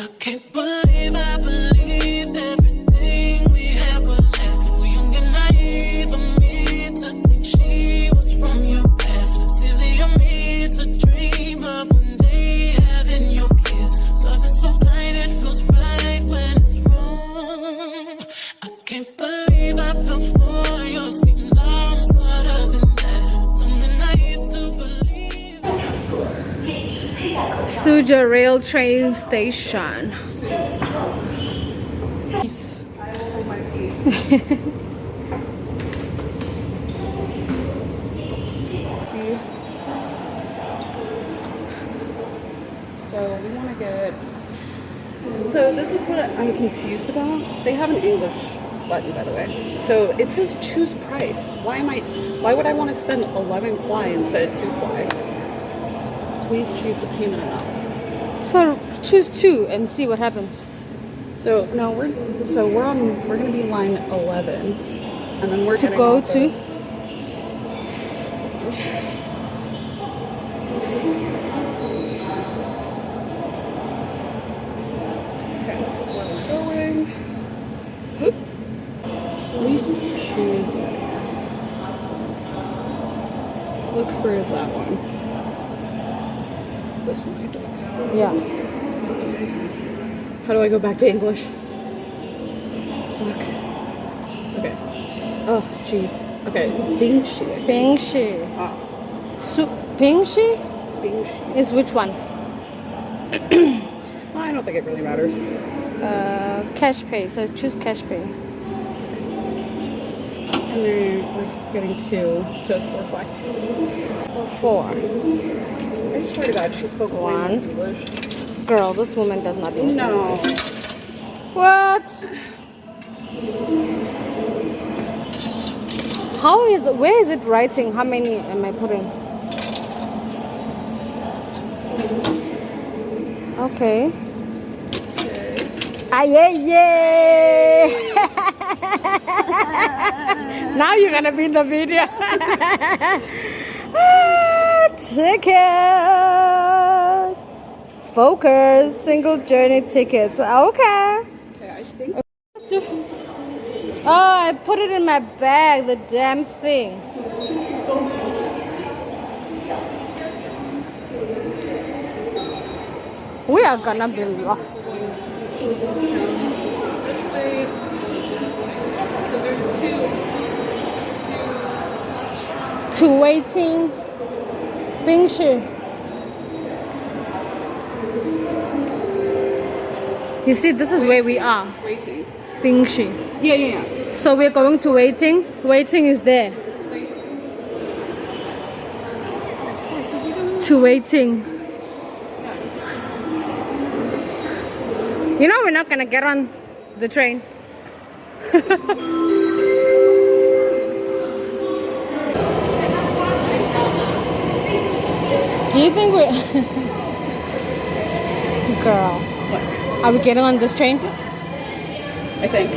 I can't believe I believed everything we had was less. So young and naive of me to think she was from your past. Silly of me to dream of one day having your kids. Love is so blind, it feels right when it's wrong. I can't believe I fell for your schemes. I'm smarter than that. Young and naive to believe. Suja Rail Train Station. So we want to get. So this is what I'm confused about. They have an English button, by the way. So it says choose price. Why would I want to spend 11 kwai instead of 2 kwai? Please choose the payment amount. So choose 2 and see what happens. So no, we're gonna be line 11, and then we're To getting go off to. of- Okay, this is where we're going. We choose. Look for that one. This one, I think. Yeah. How do I go back to English? Fuck. Okay. Oh, jeez. Okay, Bingshi. Bingshi. Ah, Bingshi Bingshi. is which one? I don't think it really matters. Cash pay. So choose cash pay. And then we're getting 2, so it's 4 kwai. 4. I swear to God, she spoke One. English. Girl, this woman does not English. No. What? How is it? Where is it writing? How many am I putting? Okay. Ah, yeah, yeah. Now you're gonna be in the video. Ticket. Focus. Single journey tickets. Okay. Okay, I think. Oh, I put it in my bag, the damn thing. We are gonna be lost. To waiting. Bingshi. You see, this is where we are. Waiting. Bingshi. Yeah. So we're going to waiting. Waiting is there. To waiting. You know we're not gonna get on the train. Do you think we're girl? What? Are we getting on this train? Yes. I think.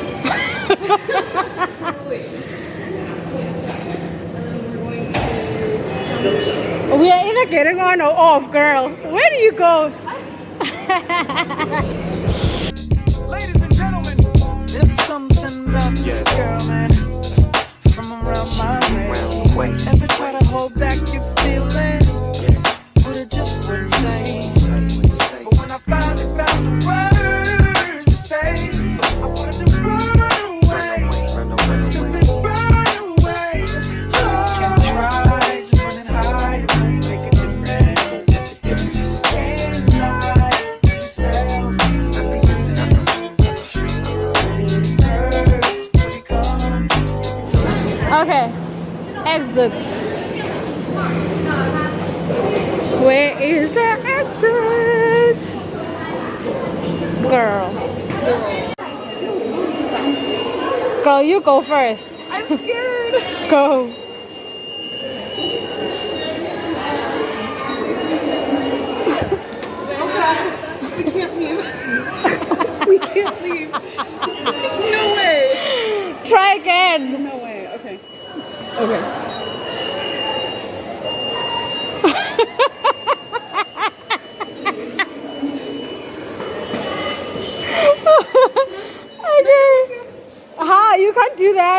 We are either getting on or off, girl. Where do you go? Ladies and gentlemen, there's something about this girl, man. From around my way. Ever try to hold back your feelings, but it just wouldn't say. But when I finally found the words to say, I wanted to run away, simply run away. Can't try to run and hide, make a difference. Can't lie to yourself. Okay, exits. Where is the exit? Girl. Girl, you go first. I'm scared. Go. We can't leave. We can't leave. No way. Try again. No way. Okay. Okay.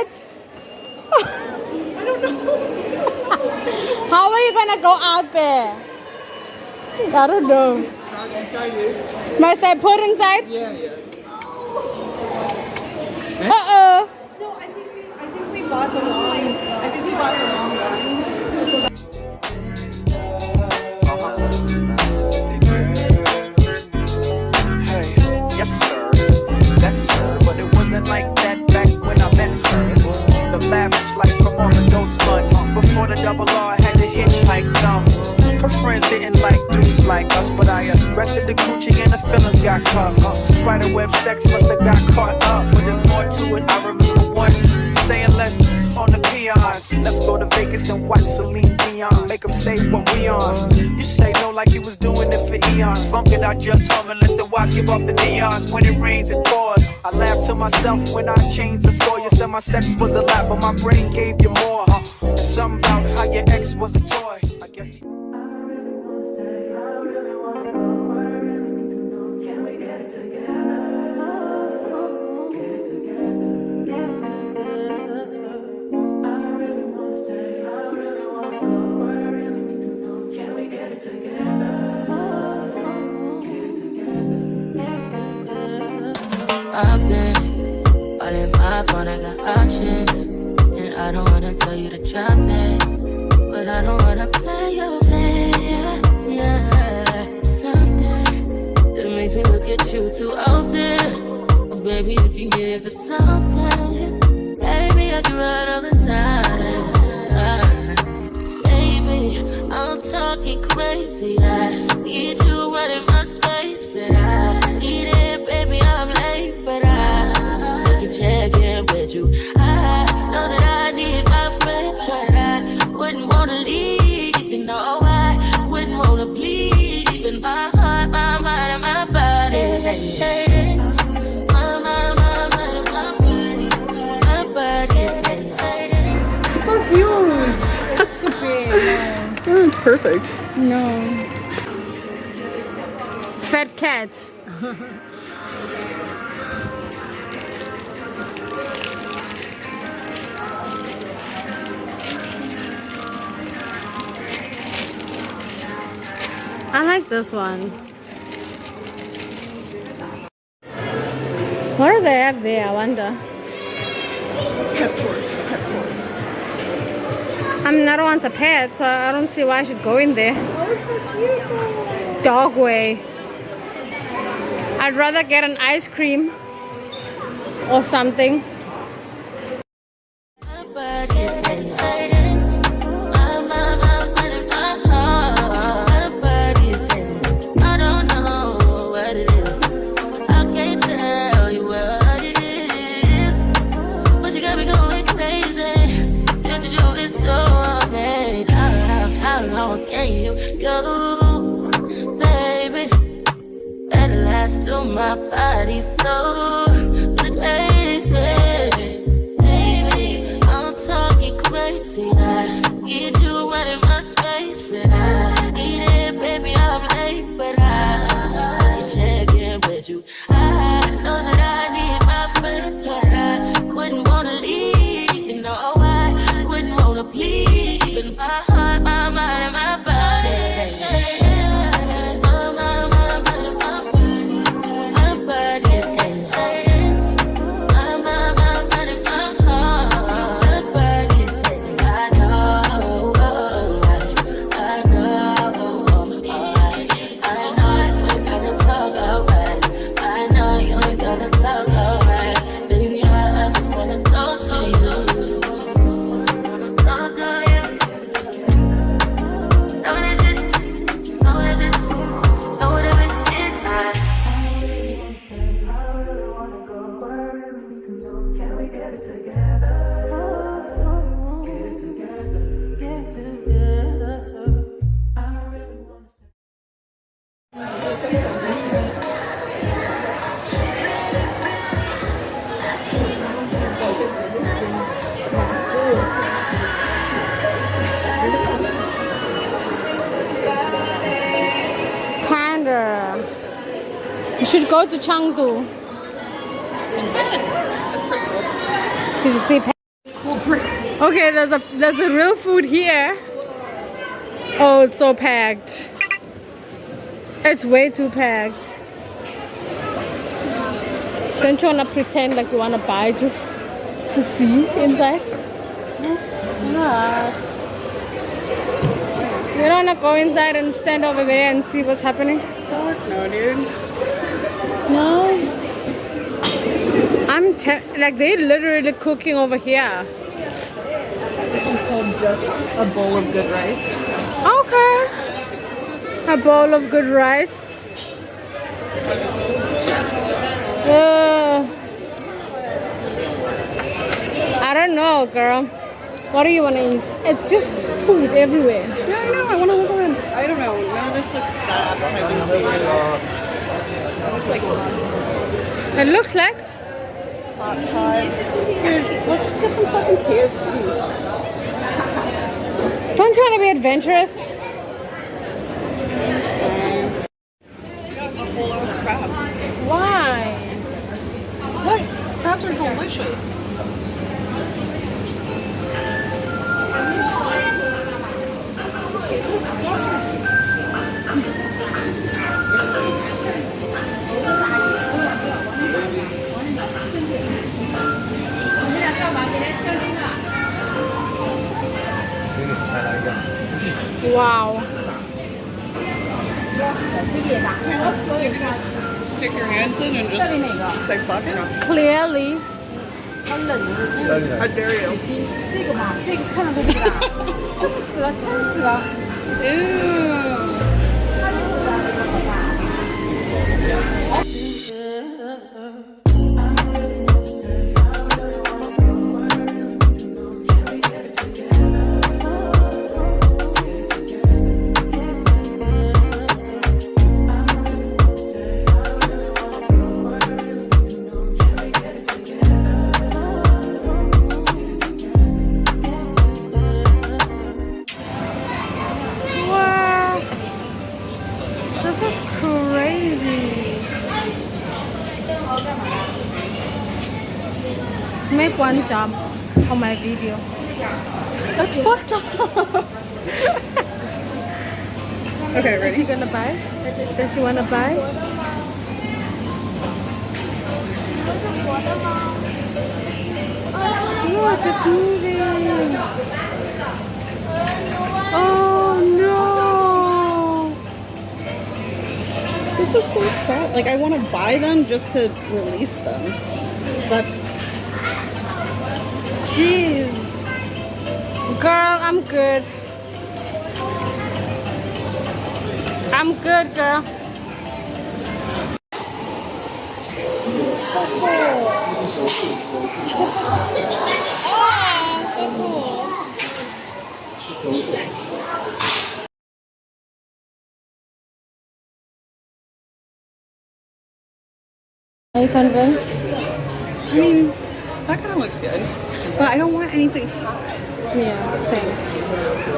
What? I don't know. How are you gonna go out there? I don't know. Must I put inside? Yeah. Uh-oh. No, I think we bought the wrong. I think we bought the wrong one. Hey, yes sir, that's her, but it wasn't like that back when I met her. The lavish life from all the ghost fun. Before the double R, I had to hitchhike some. Her friends didn't like dudes like us, but I arrested the coochie and the feelings got cuffed. Spiderweb sex must have got caught up, but there's more to it. I remember once saying let's on the peons. Let's go to Vegas and watch Celine Dion. Make them say what we on. You say no like you was doing it for eons. Funk it, I just hum and let the watch give off the neons. When it rains, it pours. I laugh to myself when I changed the score. You said my sex was a lot, but my brain gave you more. And something about how your ex was a toy. I guess I've been all in my phone, I got options. And I don't wanna tell you to drop it, but I don't wanna play your fair. Yeah, something that makes me look at you too often. Oh, baby, you can give it something. Baby, I can run all the time. Baby, I'm talking crazy. I need you running my space, but I need it, baby. I'm late, but I still can check in with you. I know that I need my friends, but I wouldn't wanna leave. You know, I wouldn't wanna bleed. Even my heart, my mind, and my body. My body says So huge. It's too big. Oh, it's perfect. No. Fat cats. I like this one. What do they have there, I wonder? Pet store. Pet store. I mean, I don't want a pet, so I don't see why I should go in there. Dog way. I'd rather get an ice cream or something. my body says my body says I don't know what it is. I can't tell you what it is, but you got me going crazy. Just you is so amazing. How long can you go, baby? At last, till my body so crazy. Baby, I'm talking crazy. I need you running my space, but I need it, baby. I'm late, but I still can check in with you. I know that I need my friends, but I wouldn't wanna leave. You know, I wouldn't wanna bleed. Even my heart, my mind, and my body. Panda. You should go to Chengdu. That's pretty cool. Did you see Okay, there's a real food here. Oh, it's so packed. It's way too packed. Don't you wanna pretend like you wanna buy just to see inside? You don't wanna go inside and stand over there and see what's happening? Fuck no, dude. No. Like they're literally cooking over here. This one's called just a bowl of good rice. Okay. A bowl of good rice. I don't know, girl. What do you want to eat? It's just food everywhere. Yeah, I know. I want to look around. I don't know. None of this looks that appetizing to me. It looks like It looks like hot pot. Dude, let's just get some fucking KFC. don't you want to be adventurous? A whole ass crab. Why? What? Crabs are delicious. Wow. You can just stick your hands in and just say fuck it. Clearly. I dare you. Ew. Wow. This is crazy. Make one jump on my video. That's fucked up. Okay, Is he ready? gonna buy? Does she wanna buy? Look, it's moving. Oh no! This is so sad. Like, I want to buy them just to release them. Is that Jeez. Girl, I'm good. I'm good, girl. So cool. Oh, so cool. Are you convinced? I mean, that kind of looks good. But I don't want anything hot. Yeah, same.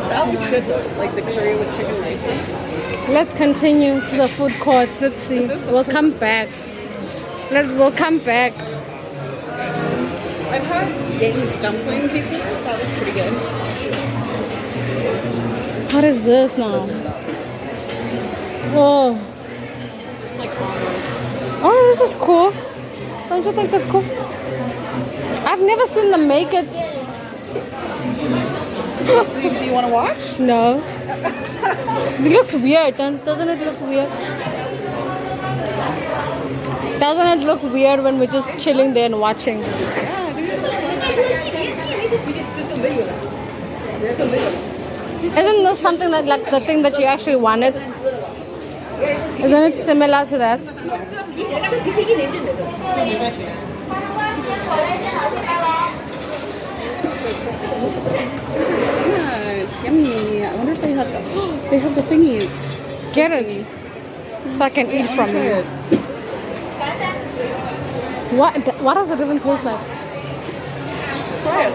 That looks good though. Like the curry with chicken rice. Let's continue to the food courts. Let's see. Is this a We'll food- come back. We'll come back. I've had Yang's dumpling before. That was pretty good. What is this now? Oh. It's like omelets. Oh, this is cool. Don't you think it's cool? I've never seen them make it. Do you want to watch? No. It looks weird, doesn't it look weird? Doesn't it look weird when we're just chilling there and watching? Isn't this something that, like, the thing that you actually wanted? Isn't it similar to that? Yeah, it's yummy. I wonder if they have the they have the thingies. Get it, so I can eat from you. What does it even taste like? Try it.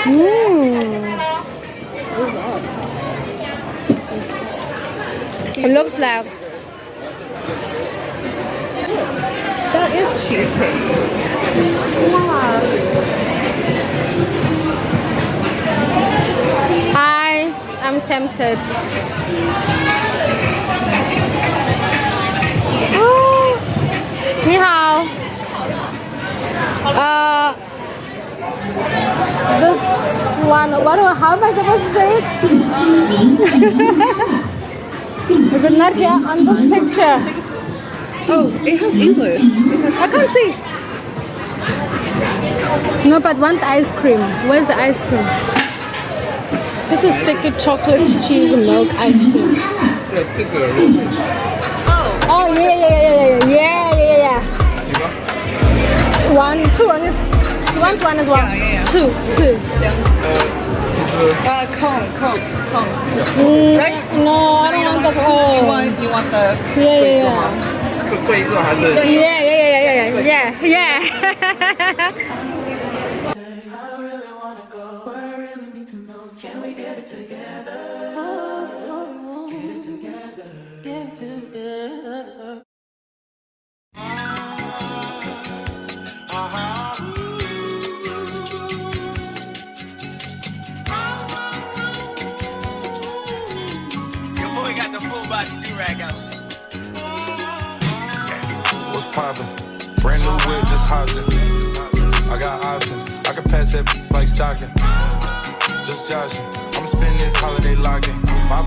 Mmm. looks like. That is cheesecake. I am tempted. Oh, 你好. This one, how am I supposed to say it? Is it not here on this picture? Oh, it has English. I can't see. No, but want ice cream. Where's the ice cream? This is sticky chocolate cheese milk ice cream. Oh, yeah. One, two, and it's, you want one as well? Yeah. Two. Cone. Right? No, I don't want the cone. You want the... Yeah. 贵一个还是 Yeah. Your boy got the full body do-rag out. What's poppin'? Brand new whip, just hopped in. I got options. I can pass that like stocking. Just joshing. I'ma spend this holiday locking. My